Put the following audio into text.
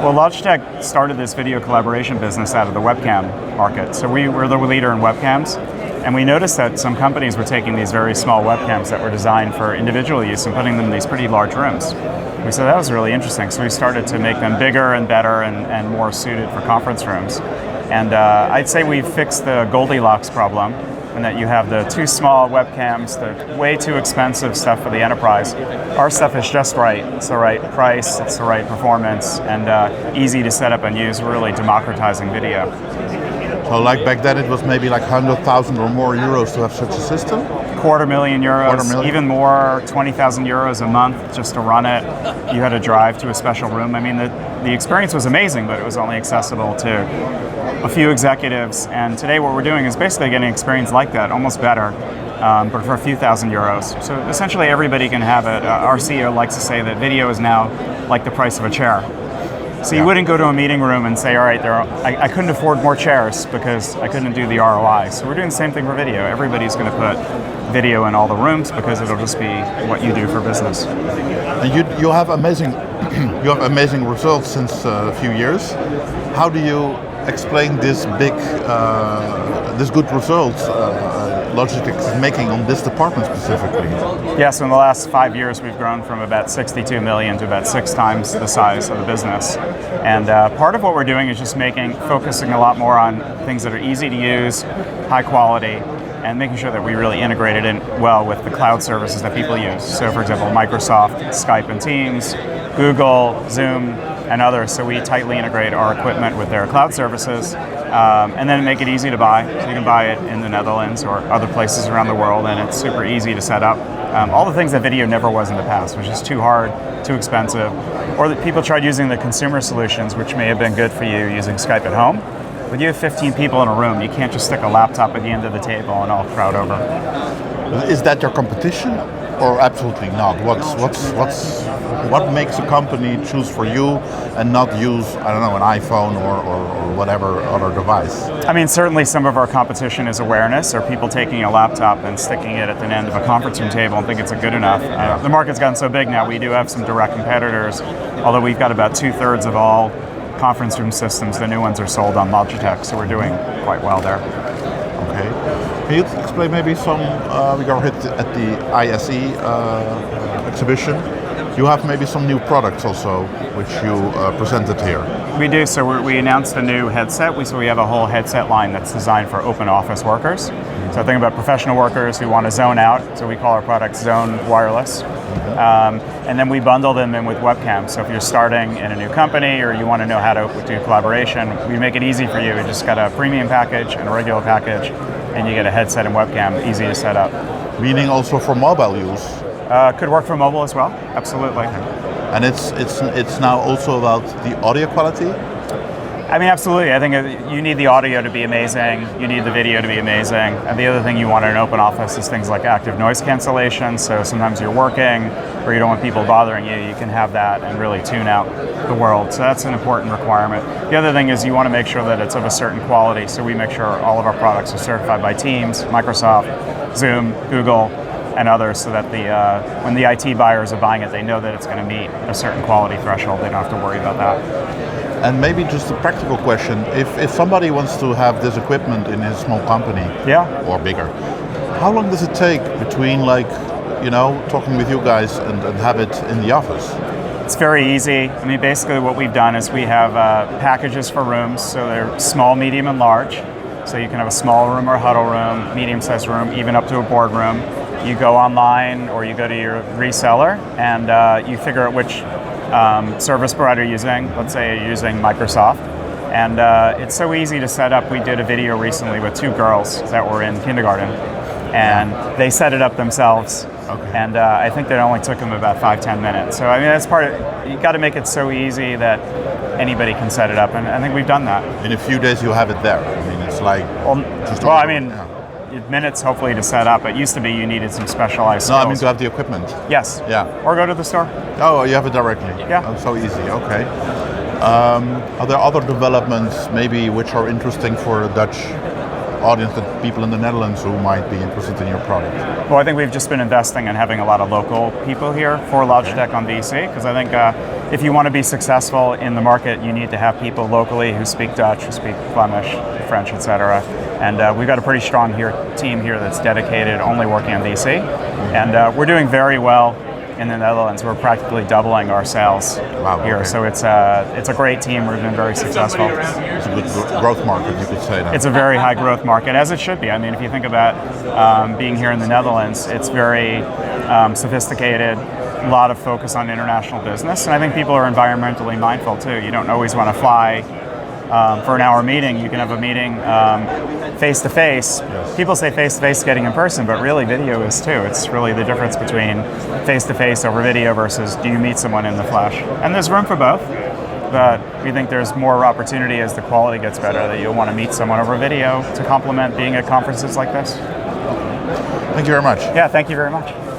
Well, Logitech started this video collaboration business out of the webcam market. So we were the leader in webcams, and we noticed that some companies were taking these very small webcams that were designed for individual use and putting them in these pretty large rooms. We said that was really interesting, so we started to make them bigger and better and more suited for conference rooms. And I'd say we've fixed the Goldilocks problem, and that you have the too small webcams, the way too expensive stuff for the enterprise. Our stuff is just right. It's the right price, it's the right performance, and easy to set up and use. We're really democratizing video. So like back then it was maybe like 100,000 or more euros to have such a system? €250,000, even more, 20,000 euros a month just to run it. You had to drive to a special room. I mean, the experience was amazing, but it was only accessible to a few executives. And today what we're doing is basically getting an experience like that, almost better, but for a few thousand euros. So essentially everybody can have it. Our CEO likes to say that video is now like the price of a chair. So you wouldn't go to a meeting room and say, all right, I couldn't afford more chairs because I couldn't do the ROI. So we're doing the same thing for video. Everybody's going to put video in all the rooms because it'll just be what you do for business. And you have amazing, you have amazing results since a few years. How do you explain this this good results Logitech is making on this department specifically? Yeah, so in the last 5 years, we've grown from about 62 million to about 6 times the size of the business. And part of what we're doing is just focusing a lot more on things that are easy to use, high quality, and making sure that we really integrate it in well with the cloud services that people use. So for example, Microsoft, Skype and Teams, Google, Zoom, and others. So we tightly integrate our equipment with their cloud services, and then make it easy to buy. So you can buy it in the Netherlands or other places around the world, and it's super easy to set up. All the things that video never was in the past, which is too hard, too expensive, or that people tried using the consumer solutions, which may have been good for you using Skype at home. But you have 15 people in a room, you can't just stick a laptop at the end of the table and all crowd over. Is that your competition? Or absolutely not? What makes a company choose for you and not use, I don't know, an iPhone or whatever other device? I mean, certainly some of our competition is awareness, or people taking a laptop and sticking it at the end of a conference room table and think it's good enough. The market's gotten so big now, we do have some direct competitors, although we've got about 2/3 of all conference room systems, the new ones are sold on Logitech, so we're doing quite well there. Okay. Can you explain maybe some, we got hit at the ISE exhibition. You have maybe some new products also, which you presented here. We do, so we announced a new headset. So we have a whole headset line that's designed for open office workers. So think about professional workers who want to zone out, so we call our product Zone Wireless. And then we bundle them in with webcams. So if you're starting in a new company or you want to know how to do collaboration, we make it easy for you. You just got a premium package and a regular package, and you get a headset and webcam, easy to set up. Meaning also for mobile use? Could work for mobile as well, absolutely. And it's now also about the audio quality? I mean, absolutely. I think you need the audio to be amazing, you need the video to be amazing, and the other thing you want in an open office is things like active noise cancellation, so sometimes you're working or you don't want people bothering you, you can have that and really tune out the world, so that's an important requirement. The other thing is you want to make sure that it's of a certain quality, so we make sure all of our products are certified by Teams, Microsoft, Zoom, Google, and others, so that when the IT buyers are buying it, they know that it's going to meet a certain quality threshold. They don't have to worry about that. And maybe just a practical question, if somebody wants to have this equipment in his small company, or bigger, how long does it take between talking with you guys and have it in the office? It's very easy. I mean, basically what we've done is we have packages for rooms, so they're small, medium, and large. So you can have a small room or a huddle room, medium-sized room, even up to a boardroom. You go online or you go to your reseller and you figure out which service provider you're using. Let's say you're using Microsoft. And it's so easy to set up. We did a video recently with 2 girls that were in kindergarten, and they set it up themselves. Okay. And I think that only took them about 5-10 minutes. So I mean, that's part of it. You got to make it so easy that anybody can set it up, and I think we've done that. In a few days you have it there. I mean, it's like minutes hopefully to set up. It used to be you needed some specialized skills. No, I mean to have the equipment. Yes. Yeah. Or go to the store. Oh, you have it directly. Yeah. Oh, so easy. Okay. Are there other developments maybe which are interesting for a Dutch audience, that people in the Netherlands who might be interested in your product? Well, I think we've just been investing in having a lot of local people here for Logitech on VC, because I think if you want to be successful in the market, you need to have people locally who speak Dutch, who speak Flemish, French, etc. And we've got a pretty strong team here that's dedicated, only working on DC. And we're doing very well in the Netherlands. We're practically doubling our sales here. Okay. So it's a great team. We've been very successful. It's a good growth market, you could say that. It's a very high growth market, as it should be. I mean, if you think about being here in the Netherlands, it's very sophisticated, a lot of focus on international business. And I think people are environmentally mindful too. You don't always want to fly for an hour meeting. You can have a meeting face-to-face. Yes. People say face-to-face is getting in person, but really video is too. It's really the difference between face-to-face over video versus do you meet someone in the flesh. And there's room for both, but we think there's more opportunity as the quality gets better that you'll want to meet someone over video to complement being at conferences like this. Thank you very much. Yeah, thank you very much.